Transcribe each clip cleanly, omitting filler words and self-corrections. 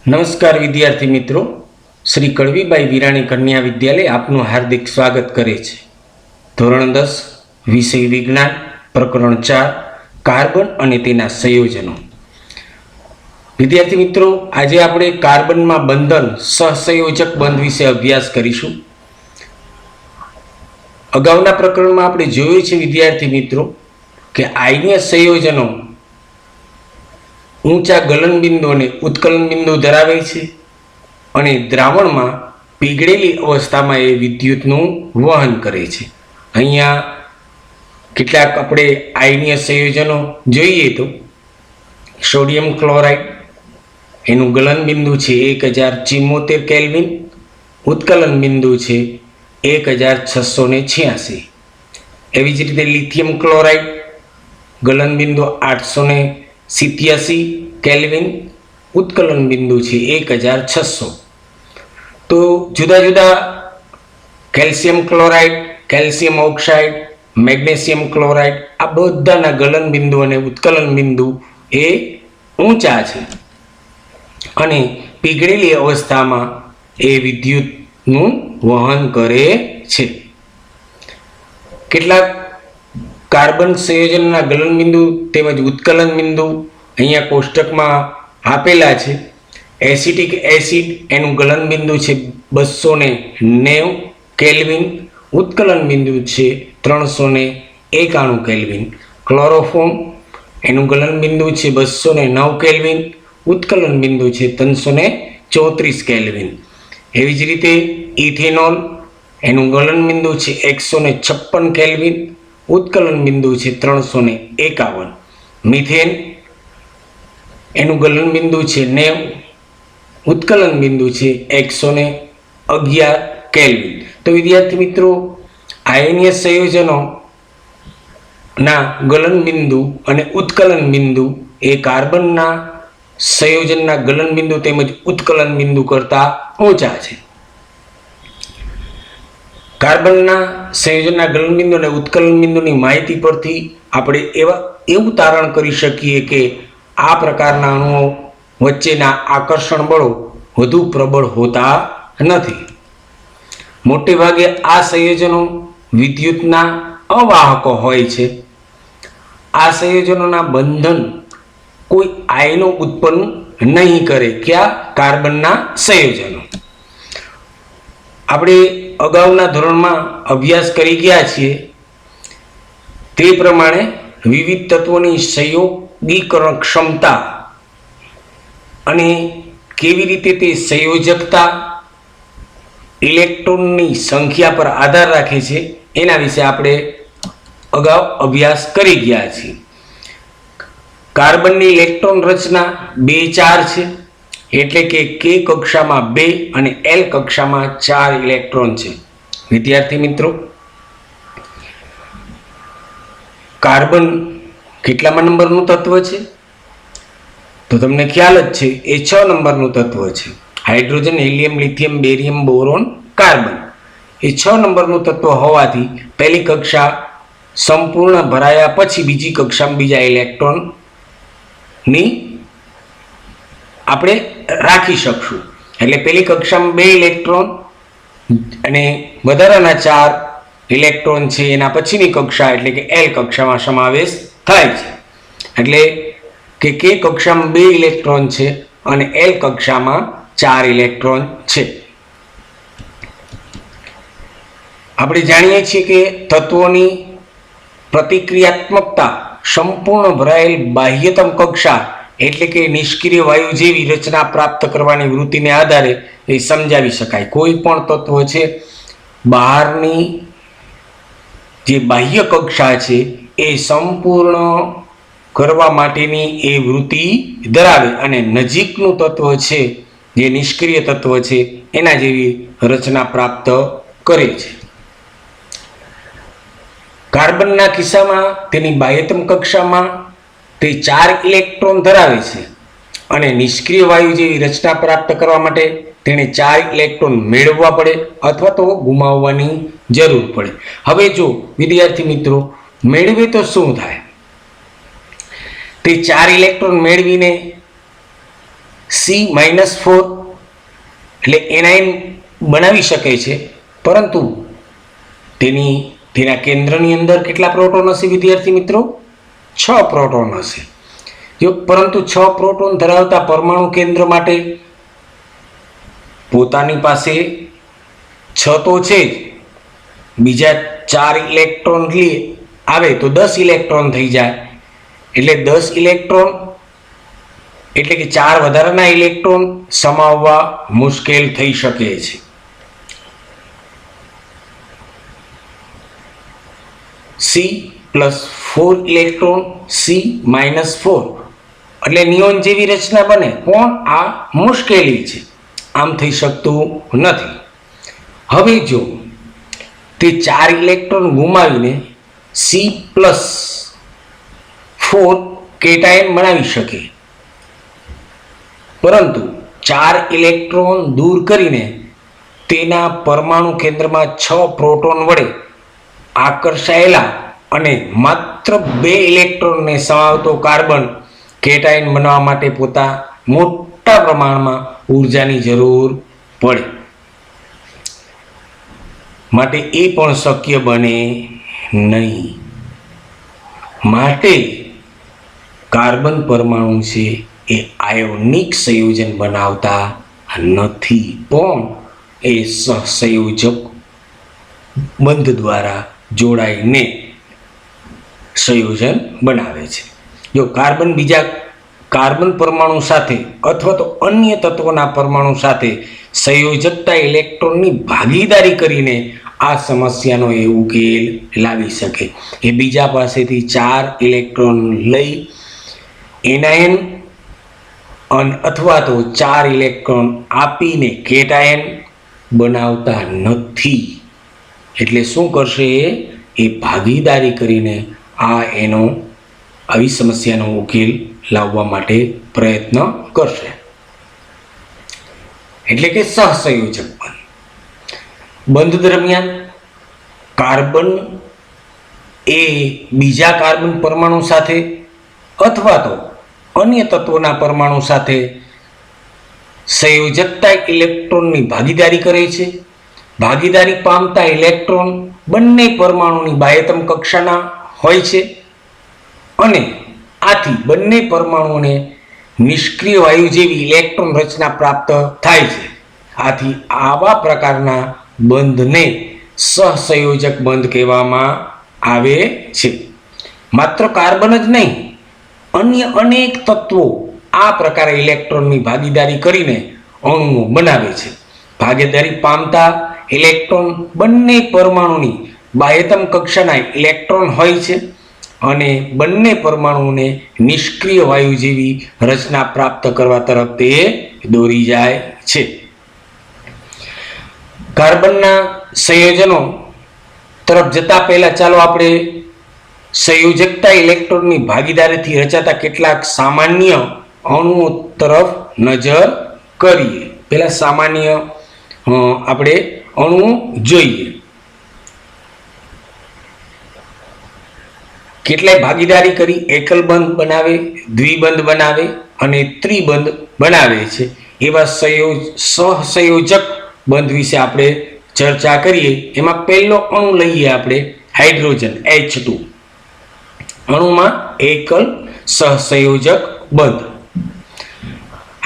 નમસ્કાર વિદ્યાર્થી મિત્રો, શ્રી કડવીબાઈ વિરાણી કન્યા વિદ્યાલય આપનું હાર્દિક સ્વાગત કરે છે. ધોરણ 10 વિષય વિજ્ઞાન, પ્રકરણ 4 કાર્બન અને તેના સંયોજનો. વિદ્યાર્થી મિત્રો, આજે આપણે કાર્બનમાં બંધન સહસંયોજક બંધ વિશે અભ્યાસ કરીશું. અગાઉના પ્રકરણમાં આપણે જોયું છે વિદ્યાર્થી મિત્રો કે આયનીય સંયોજનો ઊંચા ગલનબિંદુ અને ઉત્કલન બિંદુ ધરાવે છે અને દ્રાવણમાં પીગળેલી અવસ્થામાં એ વિદ્યુતનું વહન કરે છે. અહીંયા કેટલાક આપણે આયનીય સંયોજનો જોઈએ તો સોડિયમ ક્લોરાઇડ, એનું ગલન બિંદુ છે 1074 કેલ્વિન, ઉત્કલન બિંદુ છે 1686. એવી જ રીતે લિથિયમ ક્લોરાઇડ, ગલન બિંદુ 887 કેલ્વિન, ઉત્કલન બિંદુ છે 1600. તો જુદા જુદા calcium chloride, calcium oxide, magnesium chloride, આ બધાના ગલન બિંદુ અને ઉત્કલન બિંદુ એ ઊંચા છે અને પીગળેલી અવસ્થામાં એ વિદ્યુતનું વહન કરે છે. કેટલાક કાર્બન સંયોજનના ગલન બિંદુ તેમજ ઉત્કલન બિંદુ અહીંયા કોષ્ટકમાં આપેલા છે. એસિટિક એસિડ, એનું ગલન બિંદુ છે 290 કેલ્વિન, ઉત્કલન બિંદુ છે 391 કેલ્વિન. ક્લોરોફોર્મ, એનું ગલન બિંદુ છે 209 કેલ્વિન, ઉત્કલન બિંદુ છે 334 કેલ્વિન. એવી જ રીતે ઇથેનોલ, એનું ગલન બિંદુ છે 156 કેલ્વિન, ઉત્કલન બિંદુ છે 351. મિથેન, એનું ગલન બિંદુ છે 90, ઉત્કલન બિંદુ છે 111 કેલ્વિન. તો વિદ્યાર્થી મિત્રો, આયનીય સંયોજનો ના ગલન બિંદુ અને ઉત્કલન બિંદુ એ કાર્બનના સંયોજનના ગલન બિંદુ તેમજ ઉત્કલન બિંદુ કરતા ઊંચા છે. કાર્બનના સંયોજનના ગલન બિંદુ અને ઉત્કલન બિંદુની માહિતી પરથી આપણે એવું તારણ કરી શકીએ કે આ પ્રકારના અણુઓ વચ્ચેના આકર્ષણ બળો વધુ પ્રબળ હોતા નથી. મોટે ભાગે આ સંયોજનો વિદ્યુતના અવાહકો હોય છે. આ સંયોજનોના બંધન કોઈ આયનો ઉત્પન્ન નહીં કરે. ક્યાં? કાર્બનના સંયોજનો. આપણે અગાઉના ધોરણમાં અભ્યાસ કરી ગયા છીએ તે પ્રમાણે વિવિધ તત્વોની સંયોગીકરણ ક્ષમતા અને કેવી રીતે તે સંયોજકતા ઇલેક્ટ્રોનની સંખ્યા પર આધાર રાખે છે એના વિશે આપણે અગાઉ અભ્યાસ કરી ગયા છીએ. કાર્બનની ઇલેક્ટ્રોન રચના 2-4 છે, એટલે કે કે કક્ષામાં 2 અને એલ કક્ષામાં 4 ઇલેક્ટ્રોન છે. વિદ્યાર્થી મિત્રો, કાર્બન કેટલામાં નંબરનું તત્વ છે? તો તમને ખ્યાલ જ છે, એ 6 નંબરનું તત્વ છે. Hydrogen, helium, lithium, barium, boron, carbon એ 6 નંબરનું તત્વ હોવાથી પહેલી કક્ષા સંપૂર્ણ ભરાયા પછી બીજી કક્ષામાં બીજા ઇલેક્ટ્રોનની આપણે રાખી શકશું. એટલે પહેલી કક્ષામાં 2 ઇલેક્ટ્રોન અને વધારાના 4 ઇલેક્ટ્રોન છે એના પછીની કક્ષા એટલે કે એલ કક્ષામાં સમાવેશ થાય છે. એટલે કે કક્ષામાં 2 ઇલેક્ટ્રોન છે અને એલ કક્ષામાં 4 ઇલેક્ટ્રોન છે. આપણે જાણીએ છીએ કે તત્વોની પ્રતિક્રિયાત્મકતા સંપૂર્ણ ભરાયેલ બાહ્યતમ કક્ષા એટલે કે નિષ્ક્રિય વાયુ જેવી રચના પ્રાપ્ત કરવાની વૃત્તિને આધારે એ સમજાવી શકાય. કોઈ પણ તત્વ છે બહારની જે બાહ્ય કક્ષા છે એ સંપૂર્ણ કરવા માટેની એ વૃત્તિ ધરાવે અને નજીકનું તત્વ છે જે નિષ્ક્રિય તત્વ છે એના જેવી રચના પ્રાપ્ત કરે છે. કાર્બનના કિસ્સામાં તેની બાહ્યતમ કક્ષામાં તે 4 ઇલેક્ટ્રોન ધરાવે છે અને નિષ્ક્રિય વાયુ જેવી રચના પ્રાપ્ત કરવા માટે તેણે 4 ઇલેક્ટ્રોન મેળવવા પડે અથવા તો ગુમાવવાની જરૂર પડે. હવે જો વિદ્યાર્થી મિત્રો મેળવે તો શું થાય? તે 4 ઇલેક્ટ્રોન મેળવીને C-4 એટલે એનાયન બનાવી શકે છે, પરંતુ તેના કેન્દ્રની અંદર કેટલા પ્રોટોન હશે વિદ્યાર્થી મિત્રો? 6 પ્રોટોન હશે. પરંતુ 6 પ્રોટોન ધરાવતા પરમાણુ કેન્દ્ર માટે પોતાની પાસે 6 તો છે જ, બીજા 4 ઇલેક્ટ્રોન આવે તો 10 ઇલેક્ટ્રોન થઈ જાય. એટલે 10 ઇલેક્ટ્રોન એટલે કે 4 વધારાના ઇલેક્ટ્રોન સમાવવા મુશ્કેલ થઈ શકે છે. C+4 ઇલેક્ટ્રોન C-4 એટલે નિયોન જેવી રચના બને, પણ આ મુશ્કેલી છે, આમ થઈ શકતું નથી. હવે જો તે 4 ઇલેક્ટ્રોન ગુમાવીને C+4 કેટાયન બનાવી શકે, પરંતુ 4 ઇલેક્ટ્રોન દૂર કરીને તેના પરમાણુ કેન્દ્રમાં 6 પ્રોટોન વડે આકર્ષાયેલા અને માત્ર 2 ઇલેક્ટ્રોનને સમાવતો કાર્બન કેટાયન બનાવવા માટે મોટા પ્રમાણમાં ઉર્જાની જરૂર પડે, માટે એ પણ શક્ય બને નહીં. માટે કાર્બન પરમાણુ છે એ આયોનિક સંયોજન બનાવતા નથી, પણ એ સહસંયોજક બંધ દ્વારા જોડાઈને સંયોજન બનાવે છે. જો કાર્બન બીજા કાર્બન પરમાણુ સાથે અથવા તો અન્ય તત્વોના પરમાણુ સાથે સંયોજકતા ઇલેક્ટ્રોનની ભાગીદારી કરીને આ સમસ્યાનો એ ઉકેલ લાવી શકે. એ બીજા પાસેથી 4 ઇલેક્ટ્રોન લઈ એનાયન અથવા તો 4 ઇલેક્ટ્રોન આપીને કેટાયન બનાવતા નથી. એટલે શું કરશે? એ ભાગીદારી કરીને આવી સમસ્યાનો ઉકેલ લાવવા માટે પ્રયત્ન કરશે. એટલે કે સહસંયોજક બંધ દરમિયાન કાર્બન એ બીજા કાર્બન પરમાણુ સાથે અથવા તો અન્ય તત્વોના પરમાણુ સાથે સંયોજકતા ઇલેક્ટ્રોનની ભાગીદારી કરે છે. ભાગીદારી પામતા ઇલેક્ટ્રોન બંને પરમાણુની બાહ્યતમ કક્ષાના હોય છે અને આથી બંને પરમાણુઓને નિષ્ક્રિય વાયુ જેવી ઇલેક્ટ્રોન રચના પ્રાપ્ત થાય છે. આથી આવા પ્રકારના બંધને સહસંયોજક બંધ કહેવામાં આવે છે. માત્ર કાર્બન જ નહીં, અન્ય અનેક તત્વો આ પ્રકારે ઇલેક્ટ્રોનની ભાગીદારી કરીને અણુઓ બનાવે છે. ભાગીદારી પામતા ઇલેક્ટ્રોન બંને પરમાણુની બાહ્યતમ કક્ષાના ઇલેક્ટ્રોન હોય છે અને બંને પરમાણુઓને નિષ્ક્રિય વાયુ જેવી રચના પ્રાપ્ત કરવા તરફ તે દોરી જાય છે. કાર્બનના સંયોજનો તરફ જતા પહેલા ચાલો આપણે સંયોજકતા ઇલેક્ટ્રોનની ભાગીદારીથી રચાતા કેટલાક સામાન્ય અણુઓ તરફ નજર કરીએ. પહેલા સામાન્ય આપણે અણુઓ જોઈએ. કેટલાય ભાગીદારી કરી એકલ બંધ બનાવે, દ્વિબંધ બનાવે અને ત્રિબંધ બનાવે છે. એવા સહસંયોજક બંધ વિશે આપણે ચર્ચા કરીએ. એમાં પહેલો અણુ લઈએ આપણે હાઇડ્રોજન H2. અણુમાં એકલ સહસંયોજક બંધ.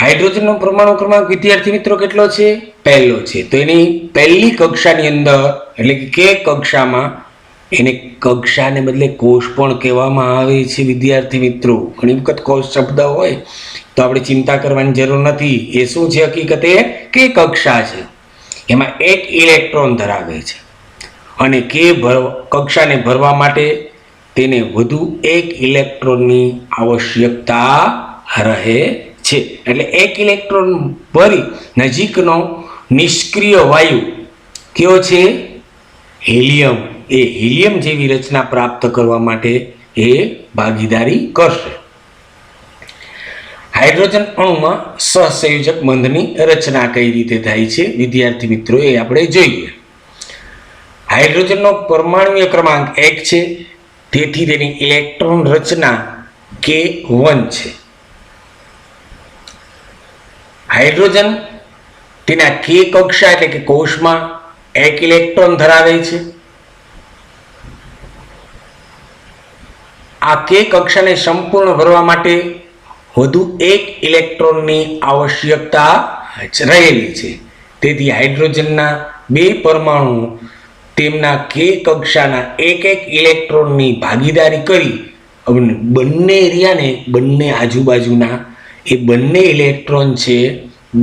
હાઇડ્રોજનનો પરમાણુ ક્રમાંક વિદ્યાર્થી મિત્રો કેટલો છે? પહેલો છે. તો એની પહેલી કક્ષાની અંદર એટલે કે કક્ષામાં, એને કક્ષાને બદલે કોષ પણ કહેવામાં આવે છે વિદ્યાર્થી મિત્રો. ઘણી વખત કોષ શબ્દ હોય તો આપણે ચિંતા કરવાની જરૂર નથી. એ શું છે હકીકતે? કે કક્ષા છે. એમાં એક ઇલેક્ટ્રોન ધરાવે છે અને કક્ષાને ભરવા માટે તેને વધુ એક ઇલેક્ટ્રોનની આવશ્યકતા રહે છે. એટલે એક ઇલેક્ટ્રોન ભરી નજીકનો નિષ્ક્રિય વાયુ કયો છે? હિલિયમ. એ હિલિયમ જેવી રચના પ્રાપ્ત કરવા માટે એ ભાગીદારી કરશે. હાઇડ્રોજન અણુમાં સહસંયોજક બંધની રચના કઈ રીતે થાય છે વિદ્યાર્થી મિત્રો એ આપણે જોઈએ. હાઇડ્રોજનનો પરમાણુય ક્રમાંક 1 છે, તેથી તેની ઇલેક્ટ્રોન રચના K1 છે. હાઇડ્રોજન તેના કે કક્ષા એટલે કે કોષમાં એક ઇલેક્ટ્રોન ધરાવે છે. આ કે કક્ષાને સંપૂર્ણ ભરવા માટે વધુ એક ઇલેક્ટ્રોનની આવશ્યકતા રહેલી છે. તેથી હાઇડ્રોજનના બે પરમાણુ તેમના કે કક્ષાના એક ઇલેક્ટ્રોનની ભાગીદારી કરી બંને એરિયાને બંને આજુબાજુના એ બંને ઇલેક્ટ્રોન છે,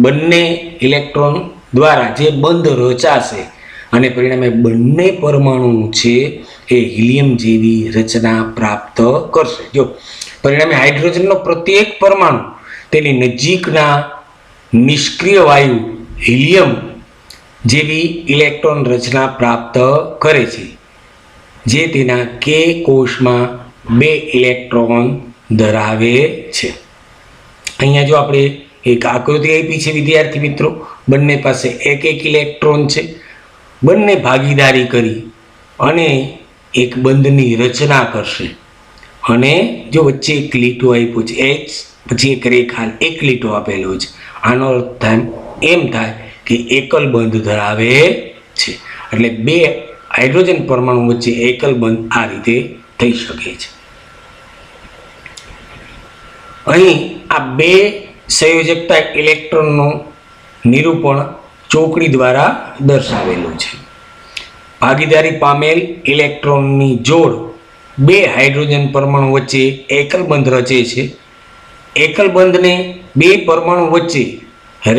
બંને ઇલેક્ટ્રોન દ્વારા જે બંધ રચાશે અને પરિણામે બંને પરમાણુ છે એ હિલિયમ જેવી રચના પ્રાપ્ત કરશે. જો પરિણામે હાઇડ્રોજનનો પ્રત્યેક પરમાણુ તેની નજીકના નિષ્ક્રિય વાયુ હિલિયમ જેવી ઇલેક્ટ્રોન રચના પ્રાપ્ત કરે છે, જે તેના કે કોષમાં બે ઇલેક્ટ્રોન ધરાવે છે. અહીંયા જો આપણે એક આકૃતિ આપી છે વિદ્યાર્થી મિત્રો, બંને પાસે એક ઇલેક્ટ્રોન છે, બંને ભાગીદારી કરી અને એક બંધની રચના કરશે. અને જો વચ્ચે એક લીટો આપ્યો છે એચ, પછી એક રેખા એક લીટો આપેલો છે, આનો અર્થ થાય એમ થાય કે એકલ બંધ ધરાવે છે. એટલે બે હાઇડ્રોજન પરમાણુ વચ્ચે એકલ બંધ આ રીતે થઈ શકે છે. અહીં આ બે સંયોજકતા ઇલેક્ટ્રોનનું નિરૂપણ ચોકડી દ્વારા દર્શાવેલું છે. ભાગીદારી પામેલ ઇલેક્ટ્રોનની જોડ બે હાઇડ્રોજન પરમાણુ વચ્ચે એકલ બંધ રચે છે. એકલ બંધને બે પરમાણુ વચ્ચે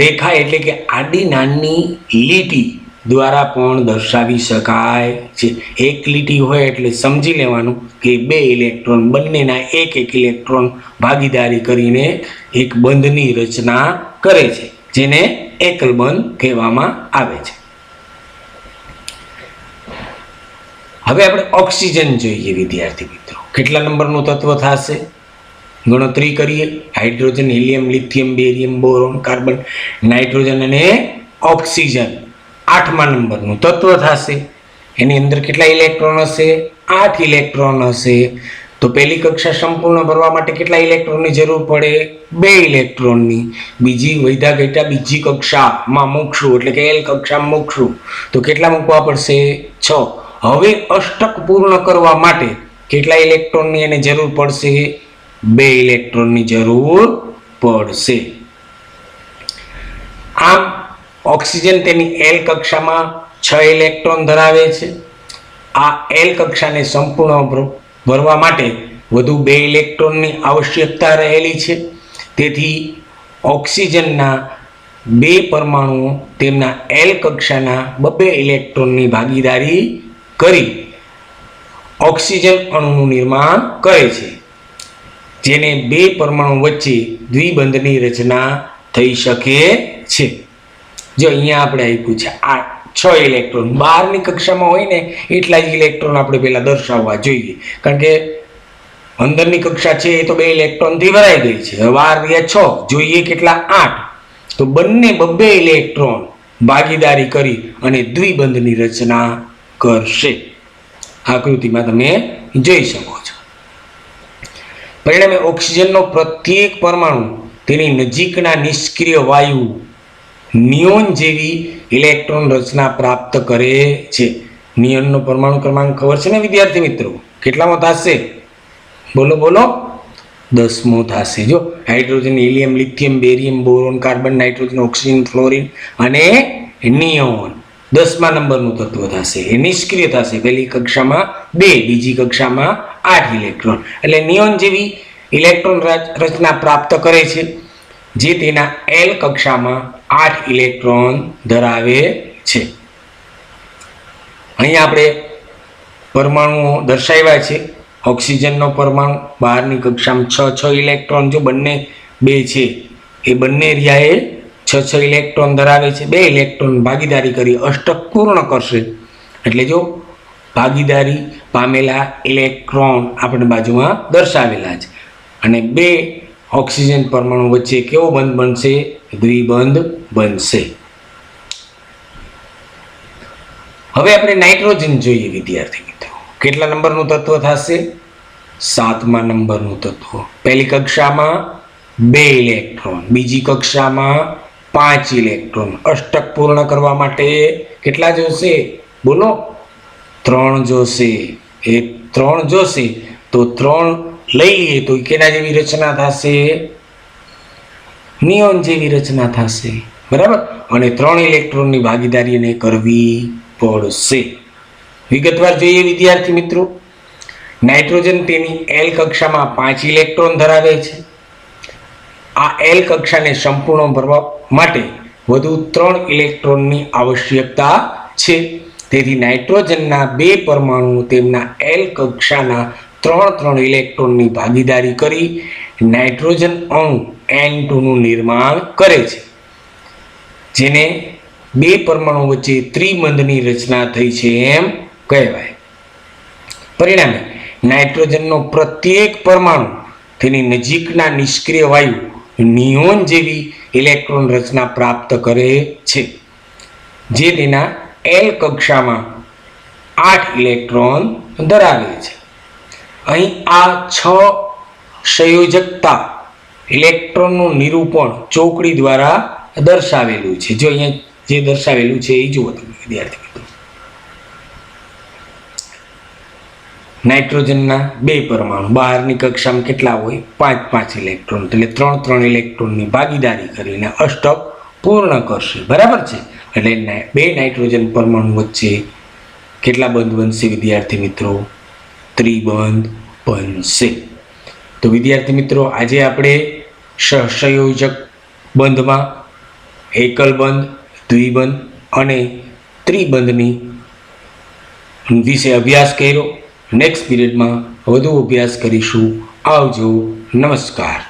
રેખા એટલે કે આડી નાની લીટી દ્વારા પણ દર્શાવી શકાય છે. એક લીટી હોય એટલે સમજી લેવાનું કે બે ઇલેક્ટ્રોન બંનેના એક ઇલેક્ટ્રોન ભાગીદારી કરીને એક બંધની રચના કરે છે, જેને એકલ બંધ કહેવામાં આવે છે. હવે આપણે ઓક્સિજન જોઈએ વિદ્યાર્થી મિત્રો. કેટલા નંબરનું તત્વ થશે? ગણતરી કરીએ. Hydrogen, helium, lithium, barium, boron, carbon, nitrogen અને ઓક્સિજન 8મા નંબરનું તત્વ થશે. એની અંદર કેટલા ઇલેક્ટ્રોન હશે? 8 ઇલેક્ટ્રોન હશે. તો પહેલી કક્ષા સંપૂર્ણ ભરવા માટે કેટલા ઇલેક્ટ્રોનની જરૂર પડે? 2 ઇલેક્ટ્રોનની. બીજી વૈધા ઘટા બીજી કક્ષામાં મૂકશું એટલે કે એલ કક્ષામાં મૂકશું તો કેટલા મૂકવા પડશે? 6. હવે અષ્ટક પૂર્ણ કરવા માટે કેટલા ઇલેક્ટ્રોનની એને જરૂર પડશે? 2 ઇલેક્ટ્રોનની જરૂર પડશે. આમ ઓક્સિજન તેની એલ કક્ષામાં 6 ઇલેક્ટ્રોન ધરાવે છે. આ એલ કક્ષાને સંપૂર્ણ ભરવા માટે વધુ 2 ઇલેક્ટ્રોનની આવશ્યકતા રહેલી છે. તેથી ઓક્સિજનના 2 પરમાણુઓ તેમના એલ કક્ષાના 2 ઇલેક્ટ્રોનની ભાગીદારી કરી ઓક્સિજન અણુનું નિર્માણ કરે છે, જેને 2 પરમાણુ વચ્ચે દ્વિબંધની રચના થઈ શકે છે. જો અહીંયા આપણે આપ્યું છે આ 6 ઇલેક્ટ્રોન, બહારની કક્ષામાં હોય ને એટલા જ ઇલેક્ટ્રોન આપણે પહેલા દર્શાવવા જોઈએ, કારણ કે અંદરની કક્ષા છે એ તો 2 ઇલેક્ટ્રોનથી ભરાઈ ગઈ છે. હવે બહાર રહ્યા 6, જોઈએ કેટલા? 8. તો બંને 2 ઇલેક્ટ્રોન ભાગીદારી કરી અને દ્વિબંધની રચના કરશે. આકૃતિમાં તમે જોઈ શકો છો. પરિણામે ઓક્સિજનનો પ્રત્યેક પરમાણુ તેની નજીકના નિષ્ક્રિય વાયુ નિયોન જેવી ઇલેક્ટ્રોન રચના પ્રાપ્ત કરે છે. નિયોનનો પરમાણુ ક્રમાંક ખબર છે ને વિદ્યાર્થી મિત્રો? કેટલામો થશે? બોલો બોલો. 10મો થશે. જો hydrogen, helium, lithium, barium, boron, carbon, nitrogen, oxygen, fluorine અને નિયોન 10મા નંબરનું તત્વ થશે. એ નિષ્ક્રિય થશે. પહેલી કક્ષામાં 2, બીજી કક્ષામાં 8 ઇલેક્ટ્રોન. એટલે નિયોન જેવી ઇલેક્ટ્રોન રચના પ્રાપ્ત કરે છે, જે તેના એલ કક્ષામાં 8 ઇલેક્ટ્રોન ધરાવે છે. અહીંયા આપણે પરમાણુઓ દર્શાવ્યા છે. ઓક્સિજનનો પરમાણુ બહારની કક્ષામાં 6 ઇલેક્ટ્રોન, જો બંને 2 છે એ બંને એરિયાએ 6 ઇલેક્ટ્રોન ધરાવે છે. 2 ઇલેક્ટ્રોન ભાગીદારી કરી અષ્ટક પૂર્ણ કરશે. એટલે જો ભાગીદારી પામેલા ઇલેક્ટ્રોન આપણે બાજુમાં દર્શાવેલા છે. અને 2 ઓક્સિજન પરમાણુ વચ્ચે કેવો બંધ બનશે? દ્વિબંધ બનશે. હવે આપણે નાઇટ્રોજન જોઈએ વિદ્યાર્થી મિત્રો. કેટલા નંબરનું તત્વ થશે? 7મા નંબરનું તત્વ. પહેલી કક્ષામાં 2 ઇલેક્ટ્રોન, બીજી કક્ષામાં 5 ઇલેક્ટ્રોન. અષ્ટક પૂર્ણ કરવા માટે કેટલા જોશે? બોલો, 3 જોશે. એ 3 જોશે તો 3 લઈ લઈએ તો કેના જેવી રચના થશે? નિયોન જેવી રચના થશે. બરાબર. અને 3 ઇલેક્ટ્રોનની ભાગીદારી એને કરવી પડશે. વિગતવાર જોઈએ વિદ્યાર્થી મિત્રો. નાઇટ્રોજન તેની એલ કક્ષામાં 5 ઇલેક્ટ્રોન ધરાવે છે. આ એલ કક્ષાને સંપૂર્ણ ભરવા માટે વધુ 3 ઇલેક્ટ્રોનની આવશ્યકતા છે. તેથી નાઇટ્રોજનના 2 પરમાણુ તેમના એલ કક્ષાના 3 ઇલેક્ટ્રોનની ભાગીદારી કરી નાઇટ્રોજન અણુ N2 નું નિર્માણ કરે છે, જેને 2 પરમાણુ વચ્ચે ત્રિબંધની રચના થઈ છે એમ કહેવાય. પરિણામે નાઇટ્રોજનનો પ્રત્યેક પરમાણુ તેની નજીકના નિષ્ક્રિય વાયુ નિયોન જેવી ઇલેક્ટ્રોન રચના પ્રાપ્ત કરે છે, જે તેના એલ કક્ષામાં 8 ઇલેક્ટ્રોન ધરાવે છે. અહીં આ 6 સંયોજકતા ઇલેક્ટ્રોનનું નિરૂપણ ચોકડી દ્વારા દર્શાવેલું છે. જો અહીંયા જે દર્શાવેલું છે એ જુઓ તમે વિદ્યાર્થી મિત્રો. નાઇટ્રોજનના 2 પરમાણુ બહારની કક્ષામાં કેટલા હોય? 5 ઇલેક્ટ્રોન. એટલે 3 ઇલેક્ટ્રોનની ભાગીદારી કરીને અષ્ટક પૂર્ણ કરશે. બરાબર છે. એટલે 2 નાઇટ્રોજન પરમાણુ વચ્ચે કેટલા બંધ બનશે વિદ્યાર્થી મિત્રો? ત્રિબંધ બનશે. તો વિદ્યાર્થી મિત્રો, આજે આપણે સહસંયોજક બંધમાં એકલ બંધ, દ્વિબંધ અને ત્રિબંધની વિશે અભ્યાસ કર્યો. નેક્સ્ટ પીરિયડમાં વધુ અભ્યાસ કરીશું. આવજો. નમસ્કાર.